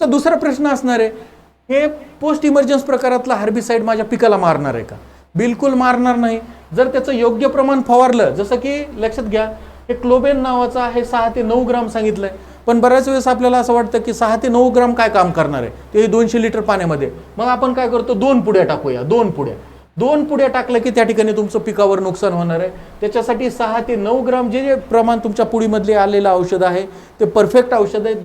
तर दुसरा प्रश्न असणार आहे, हे पोस्ट इमर्जन्स प्रकारातला हर्बिसाइड माझ्या पिकाला मारणार आहे का? बिलकुल मारणार नाही. जर त्याचं योग्य प्रमाण फवारलं, जसं की लक्षात घ्या, हे क्लोबेन नावाचं आहे 6 ते 9 ग्राम सांगितलंय, पण बऱ्याच वेळेस आपल्याला असं वाटतं की 6 ते 9 ग्राम काय काम करणार आहे, ते 200 लिटर पाण्यामध्ये. मग आपण काय करतो, 2 पुड्या टाकूया. 2 पुड्या टाकलं की त्या ठिकाणी तुमचं पिकावर नुकसान होणार आहे. त्याच्यासाठी 6 ते 9 ग्राम जे प्रमाण तुमच्या पुडीमधले आलेलं औषध आहे ते परफेक्ट औषध आहे.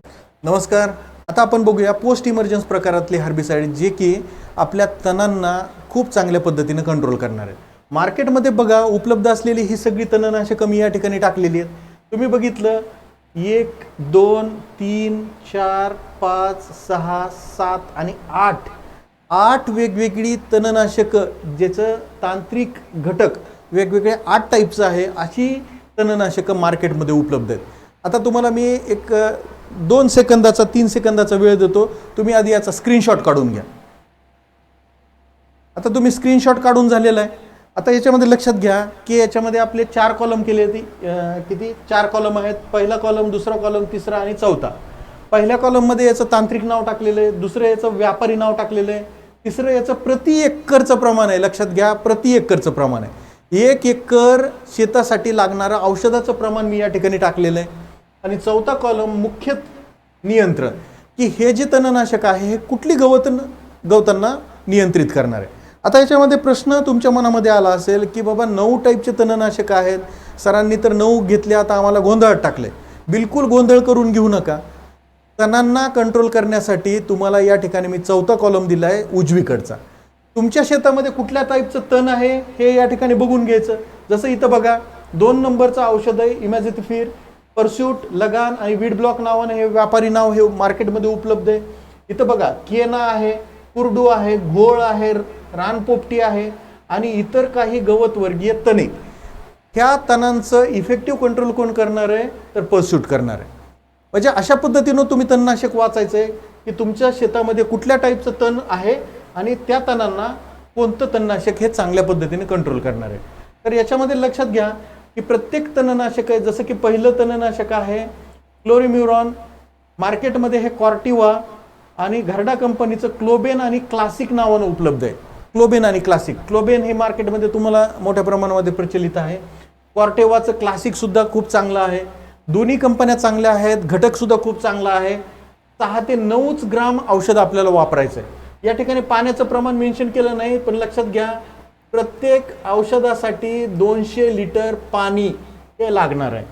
नमस्कार. आता आपण बघूया पोस्ट इमर्जन्स प्रकारातले हर्बिसाइड जे की आपल्या तणांना खूप चांगल्या पद्धतीने कंट्रोल करणार आहे. मार्केटमध्ये बघा उपलब्ध असलेली ही सगळी तणनाशकं मी या ठिकाणी टाकलेली आहेत. तुम्ही बघितलं 1, 2, 3, 4, 5, 6, 7 आणि 8 वेगवेगळी तणनाशकं ज्याचं तांत्रिक घटक वेगवेगळे 8 टाईपचं आहे, अशी तणनाशकं मार्केटमध्ये उपलब्ध आहेत. आता तुम्हाला मी एक 2 सेकंदाचा 3 सेकंदाचा वेळ देतो. तुम्ही आधी याचा स्क्रीनशॉट काढून घ्या. आता तुम्ही स्क्रीनशॉट काढून झालेला आहे. आता याच्यामध्ये लक्षात घ्या की याच्यामध्ये आपले 4 कॉलम केले होते. किती 4 कॉलम आहेत. पहिला कॉलम, दुसरा कॉलम, तिसरा आणि चौथा. पहिल्या कॉलममध्ये याचं तांत्रिक नाव टाकलेलं आहे, दुसरं याचं व्यापारी नाव टाकलेलं आहे, तिसरं याचं प्रति एकरचं प्रमाण आहे. लक्षात घ्या, प्रति एकरचं प्रमाण आहे. 1 एकर शेतासाठी लागणारं औषधाचं प्रमाण मी या ठिकाणी टाकलेलं आहे. आणि चौथा कॉलम मुख्य नियंत्रण, की हे जे तणनाशक आहे हे कुठली गवतांना नियंत्रित करणार आहे. आता याच्यामध्ये प्रश्न तुमच्या मनामध्ये आला असेल की बाबा 9 टाईपचे तणनाशक आहेत, सरांनी तर 9 घेतले, आता आम्हाला गोंधळात टाकले. बिलकुल गोंधळ करून घेऊ नका. तणांना कंट्रोल करण्यासाठी तुम्हाला या ठिकाणी मी चौथा कॉलम दिला आहे उजवीकडचा. तुमच्या शेतामध्ये कुठल्या टाईपचं तण आहे हे या ठिकाणी बघून घ्यायचं. जसं इथं बघा 2 नंबरचं औषध आहे इमॅझिथिफिर, परस्यूट, लगान आणि वीड ब्लॉक नावाने हे व्यापारी नाव हे मार्केटमध्ये उपलब्ध आहे. इथं बघा केना आहे, कुरडू आहे, घोळ आहे, रानपोपटी आहे आणि इतर काही गवतवर्गीय तणे. ह्या तणांचं इफेक्टिव्ह कंट्रोल कोण करणार आहे, तर परस्यूट करणार आहे. म्हणजे अशा पद्धतीनं तुम्ही तणनाशक वाचायचं आहे की तुमच्या शेतामध्ये कुठल्या टाईपचं तण आहे आणि त्या तणांना कोणतं तणनाशक हे चांगल्या पद्धतीने कंट्रोल करणार आहे. तर याच्यामध्ये लक्षात घ्या की प्रत्येक तणनाशक आहे, जसं की पहिलं तणनाशक आहे क्लोरिम्युरॉन, मार्केटमध्ये हे कॉर्टिवा आणि घरडा कंपनीचं क्लोबेन आणि क्लासिक नावानं उपलब्ध आहे. क्लोबेन आणि क्लासिक. क्लोबेन हे मार्केटमध्ये तुम्हाला मोठ्या प्रमाणामध्ये प्रचलित आहे. कॉर्टेवाचं क्लासिक सुद्धा खूप चांगलं आहे. दोन्ही कंपन्या चांगल्या आहेत, घटक सुद्धा खूप चांगला आहे. 6 ते 9 ग्राम औषध आपल्याला वापरायचं आहे. या ठिकाणी पाण्याचं प्रमाण मेन्शन केलं नाही, पण लक्षात घ्या प्रत्येक औषधासाठी 200 लिटर पाणी हे लागणार आहे.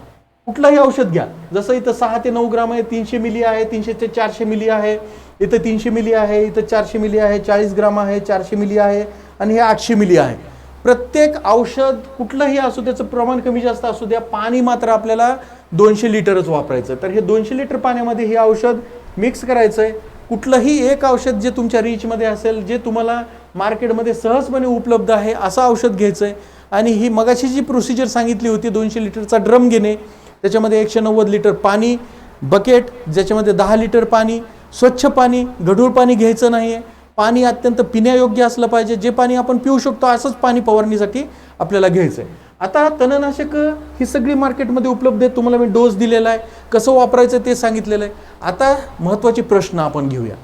कुठलंही औषध घ्या, जसं इथं 6 ते 9 ग्राम आहे, 300 मिली आहे, 300 ते 400 मिली आहे, इथं 300 मिली आहे, इथं 400 मिली आहे, 40 ग्राम आहे, 400 मिली आहे आणि हे 800 मिली आहे. प्रत्येक औषध कुठलंही असू त्याचं प्रमाण कमी जास्त असू द्या, पाणी मात्र आपल्याला 200 लिटरच वापरायचं. तर हे 200 लिटर पाण्यामध्ये हे औषध मिक्स करायचं आहे. कुठलंही एक औषध जे तुमच्या रीचमध्ये असेल, जे तुम्हाला मार्केटमध्ये सहजपणे उपलब्ध आहे असं औषध घ्यायचं आहे. आणि ही मगाशी जी प्रोसिजर सांगितली होती, 200 लिटरचा ड्रम घेणे, त्याच्यामध्ये 190 लिटर पाणी, बकेट ज्याच्यामध्ये 10 लिटर पाणी, स्वच्छ पाणी, गढूळ पाणी घ्यायचं नाही आहे. पाणी अत्यंत पिण्यायोग्य असलं पाहिजे. जे पाणी आपण पिऊ शकतो असंच पाणी फवारणीसाठी आपल्याला घ्यायचं आहे. आता तणनाशकं ही सगळी मार्केटमध्ये उपलब्ध आहेत. तुम्हाला मी डोस दिलेला आहे, कसं वापरायचं ते सांगितलेलं आहे. आता महत्त्वाचे प्रश्न आपण घेऊया.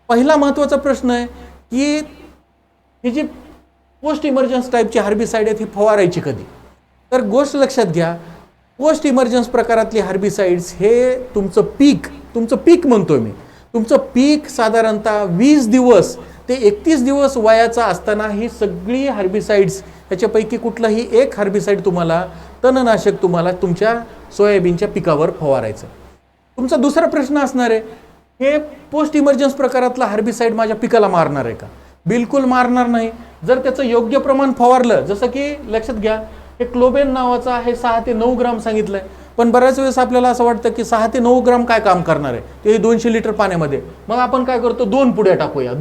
पहिला महत्त्वाचा प्रश्न आहे की ही जी पोस्ट इमर्जन्स टाईपची हर्बिसाइड आहेत ही फवारायची कधी. तर गोष्ट लक्षात घ्या, पोस्ट इमर्जन्स प्रकारातली हर्बिसाइड्स हे तुमचं पीक म्हणतोय मी, तुमचं पीक साधारणतः 20 दिवस ते 31 दिवस वयाचा असताना ही सगळी हर्बिसाइड्स, ह्याच्यापैकी कुठलाही एक हर्बिसाइड तुम्हाला, तणनाशक तुम्हाला तुमच्या सोयाबीनच्या पिकावर फवारायचं. तुमचा दुसरा प्रश्न असणार आहे, हे पोस्ट इमर्जन्स प्रकारातला हर्बिसाइड माझ्या पिकाला मारणार आहे का? बिलकुल मारणार नाही. जर त्याचं योग्य प्रमाण फवारलं, जसं की लक्षात घ्या हे क्लोबेन नावाचं आहे 6 ते 9 ग्राम सांगितलंय, पण बऱ्याच वेळेस आपल्याला असं वाटतं की 6 ते 9 ग्राम काय काम करणार आहे, ते 200 लिटर पाण्यामध्ये. मग आपण काय करतो, 2 पुड्या टाकूया.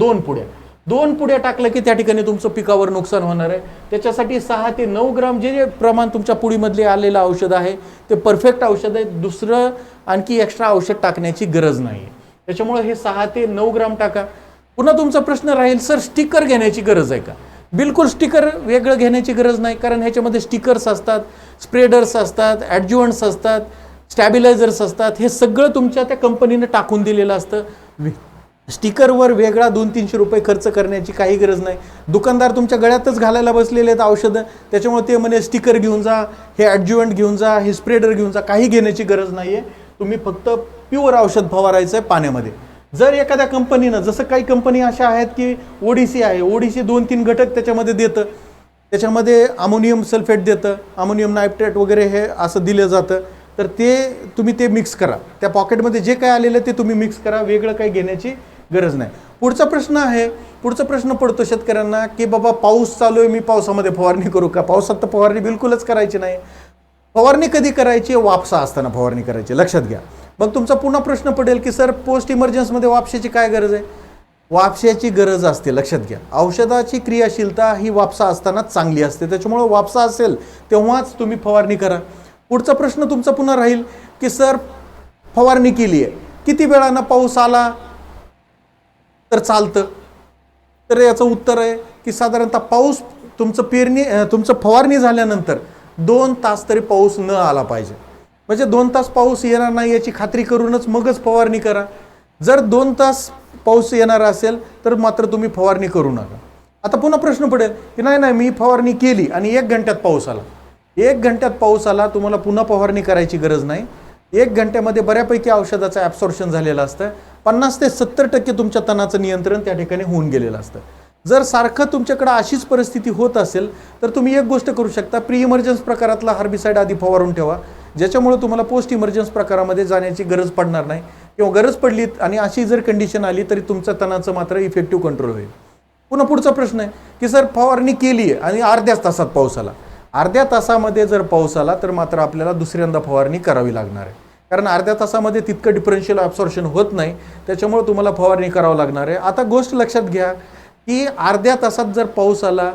2 पुड्या टाकलं की त्या ठिकाणी तुमचं पिकावर नुकसान होणार आहे. त्याच्यासाठी 6 ते 9 ग्राम जे प्रमाण तुमच्या पुडीमधले आलेलं औषध आहे ते परफेक्ट औषध आहे. दुसरं आणखी एक्स्ट्रा औषध टाकण्याची गरज नाही. त्याच्यामुळे हे 6 ते 9 ग्राम टाका. पुन्हा तुमचा प्रश्न राहील, सर स्टिकर घेण्याची गरज आहे का? बिलकुल स्टिकर वेगळं घेण्याची गरज नाही, कारण ह्याच्यामध्ये स्टिकर्स असतात, स्प्रेडर्स असतात, ॲडज्युवंट्स असतात, स्टॅबिलायझर्स असतात. हे सगळं तुमच्या त्या कंपनीनं टाकून दिलेलं असतं. स्टिकरवर वेगळा 200-300 रुपये खर्च करण्याची काही गरज नाही. दुकानदार तुमच्या गळ्यातच घालायला बसलेले आहेत औषधं, त्याच्यामुळे ते म्हणे स्टिकर घेऊन जा, हे ॲडज्युवंट घेऊन जा, हे स्प्रेडर घेऊन जा, काही घेण्याची गरज नाही आहे. तुम्ही फक्त प्युअर औषध फवारायचं आहे पाण्यामध्ये. जर एखाद्या कंपनीनं, जसं काही कंपनी अशा आहेत की ओडीसी आहे, ओडीसी 2-3 घटक त्याच्यामध्ये देतं, त्याच्यामध्ये अमोनियम सल्फेट देतं, अमोनियम नायट्रेट वगैरे हे असं दिलं जातं. तर ते तुम्ही ते मिक्स करा, त्या पॉकेटमध्ये जे काय आलेलं ते तुम्ही मिक्स करा, वेगळं काही घेण्याची गरज नाही. पुढचा प्रश्न पडतो शेतकऱ्यांना की बाबा पाऊस चालू आहे, मी पावसामध्ये फवारणी करू का? पावसात तर फवारणी बिलकुलच करायची नाही. फवारणी कधी करायची? वापसा असताना फवारणी करायची, लक्षात घ्या. मग तुमचा पुन्हा प्रश्न पडेल की सर पोस्ट इमर्जन्समध्ये वापशाची काय गरज आहे? वापशाची गरज असते, लक्षात घ्या. औषधाची क्रियाशीलता ही वापसा असताना चांगली असते, त्याच्यामुळे वापसा असेल तेव्हाच तुम्ही फवारणी करा. पुढचा प्रश्न तुमचा पुन्हा राहील की सर फवारणी केली आहे, किती वेळानं पाऊस आला तर चालतं? तर याचं उत्तर आहे की साधारणतः पाऊस तुमचं फवारणी झाल्यानंतर 2 तास तरी पाऊस न आला पाहिजे. म्हणजे 2 तास पाऊस येणार नाही याची खात्री करूनच मगच फवारणी करा. जर 2 तास पाऊस येणार असेल तर मात्र तुम्ही फवारणी करू नका. आता पुन्हा प्रश्न पडेल की नाही मी फवारणी केली आणि 1 घंट्यात पाऊस आला. 1 घंट्यात पाऊस आला, तुम्हाला पुन्हा फवारणी करायची गरज नाही. 1 घंट्यामध्ये बऱ्यापैकी औषधाचं ॲब्सॉर्प्शन झालेलं असतं. 50 ते 70% तुमच्या तणाचं नियंत्रण त्या ठिकाणी होऊन गेलेलं असतं. जर सारखं तुमच्याकडे अशीच परिस्थिती होत असेल तर तुम्ही एक गोष्ट करू शकता, प्री इमर्जन्स प्रकारातला हार्बिसाईड आधी फवारून ठेवा, ज्याच्यामुळे तुम्हाला पोस्ट इमर्जन्स प्रकारामध्ये जाण्याची गरज पडणार नाही. किंवा गरज पडली आणि अशी जर कंडिशन आली तरी तुमच्या तणाचं मात्र इफेक्टिव्ह कंट्रोल होईल. पुन्हा पुढचा प्रश्न आहे की सर फवारणी केली आहे आणि अर्ध्या तासात पाऊस आला. अर्ध्या तासामध्ये जर पाऊस आला तर मात्र आपल्याला दुसऱ्यांदा फवारणी करावी लागणार आहे, कारण अर्ध्या तासामध्ये तितकं डिफरन्शियल ॲब्सॉर्प्शन होत नाही, त्याच्यामुळे तुम्हाला फवारणी करावं लागणार आहे. आता गोष्ट लक्षात घ्या की अर्ध्या तासात जर पाऊस आला,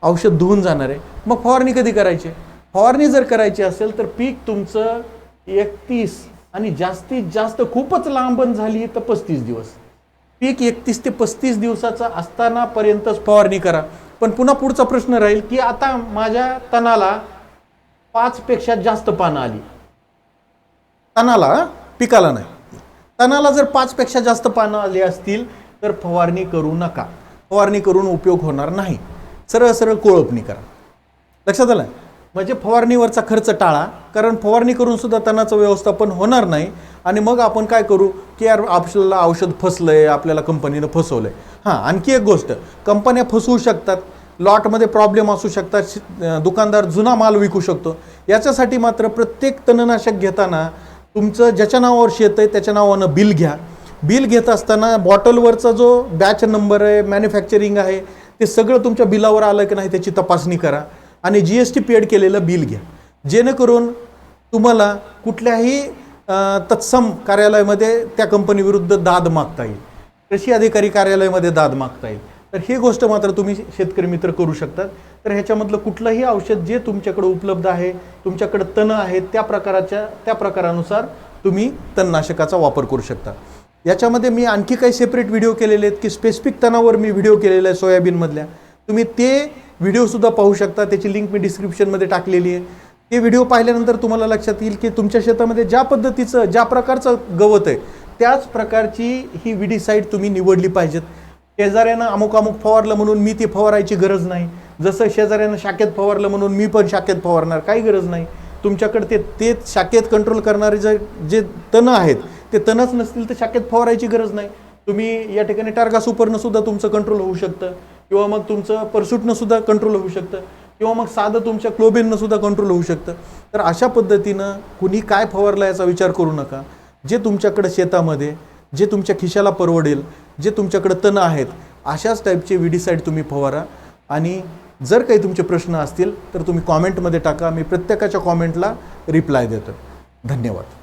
औषध धुवून जाणार आहे, मग फवारणी कधी करायची? फवारणी जर करायची असेल तर पीक तुमचं 31 आणि जास्तीत जास्त खूपच लांबण झाली तर 35 दिवस, पीक 31 ते 35 दिवसाचं असतानापर्यंतच फवारणी करा. पण पुन्हा पुढचा प्रश्न राहील की आता माझ्या तणाला 5 पेक्षा जास्त पानं आली, तणाला, पिकाला नाही, तणाला जर 5 पेक्षा जास्त पानं आली असतील तर फवारणी करू नका. फवारणी करून उपयोग होणार नाही. सरळ सरळ कोळपणी करा. लक्षात आलं? म्हणजे फवारणीवरचा खर्च टाळा, कारण फवारणी करून सुद्धा तणाचं व्यवस्थापन होणार नाही. आणि मग आपण काय करू की यार आपल्याला औषध फसलंय, आपल्याला कंपनीनं फसवलंय. आणखी एक गोष्ट, कंपन्या फसवू शकतात, लॉटमध्ये प्रॉब्लेम असू शकतात, दुकानदार जुना माल विकू शकतो. याच्यासाठी मात्र प्रत्येक तणनाशक घेताना तुमचं ज्याच्या नावावर शेत आहे त्याच्या नावानं बिल घ्या. बिल घेत असताना बॉटलवरचा जो बॅच नंबर आहे, मॅन्युफॅक्चरिंग आहे, ते सगळं तुमच्या बिलावर आलं की नाही त्याची तपासणी करा. आणि GST पेड केलेलं बिल घ्या, जेणेकरून तुम्हाला कुठल्याही तत्सम कार्यालयामध्ये त्या कंपनीविरुद्ध दाद मागता येईल, कृषी अधिकारी कार्यालयामध्ये दाद मागता येईल. तर ही गोष्ट मात्र तुम्ही शेतकरी मित्र करू शकतात. तर ह्याच्यामधलं कुठलंही औषध जे तुमच्याकडे उपलब्ध आहे, तुमच्याकडे तण आहेत, त्या प्रकारानुसार तुम्ही तणनाशकाचा वापर करू शकता. याच्यामध्ये मी आणखी काही सेपरेट व्हिडिओ केलेले आहेत की स्पेसिफिक तणावर मी व्हिडिओ केलेला आहे सोयाबीनमधल्या, तुम्ही ते व्हिडिओसुद्धा पाहू शकता. त्याची लिंक मी डिस्क्रिप्शनमध्ये टाकलेली आहे. ते व्हिडिओ पाहिल्यानंतर तुम्हाला लक्षात येईल की तुमच्या शेतामध्ये ज्या पद्धतीचं, ज्या प्रकारचं गवत आहे त्याच प्रकारची ही विडीसाईड तुम्ही निवडली पाहिजेत. शेजाऱ्यानं अमुक फवारलं म्हणून मी ती फवारायची गरज नाही, जसं शेजाऱ्यानं शाखेत फवारलं म्हणून मी पण शाखेत फवारणार, काही गरज नाही. तुमच्याकडे ते शाखेत कंट्रोल करणारे जे तण आहेत ते तणच नसतील तर शाखेत फवारायची गरज नाही. तुम्ही या ठिकाणी टार्गा सुपरनं सुद्धा तुमचं कंट्रोल होऊ शकतं, किंवा मग तुमचं परसूटनं सुद्धा कंट्रोल होऊ शकतं, किंवा मग साधं तुमच्या क्लोबेननं सुद्धा कंट्रोल होऊ शकतं. तर अशा पद्धतीनं कुणी काय फवारलं याचा विचार करू नका. जे तुमच्याकडे शेतामध्ये, जे तुमच्या खिशाला परवडेल, जे तुमच्याकडे तण आहेत, अशाच टाईपचे विडीसाईड तुम्ही फवारा. आणि जर काही तुमचे प्रश्न असतील तर तुम्ही कॉमेंटमध्ये टाका, मी प्रत्येकाच्या कॉमेंटला रिप्लाय देतो. धन्यवाद.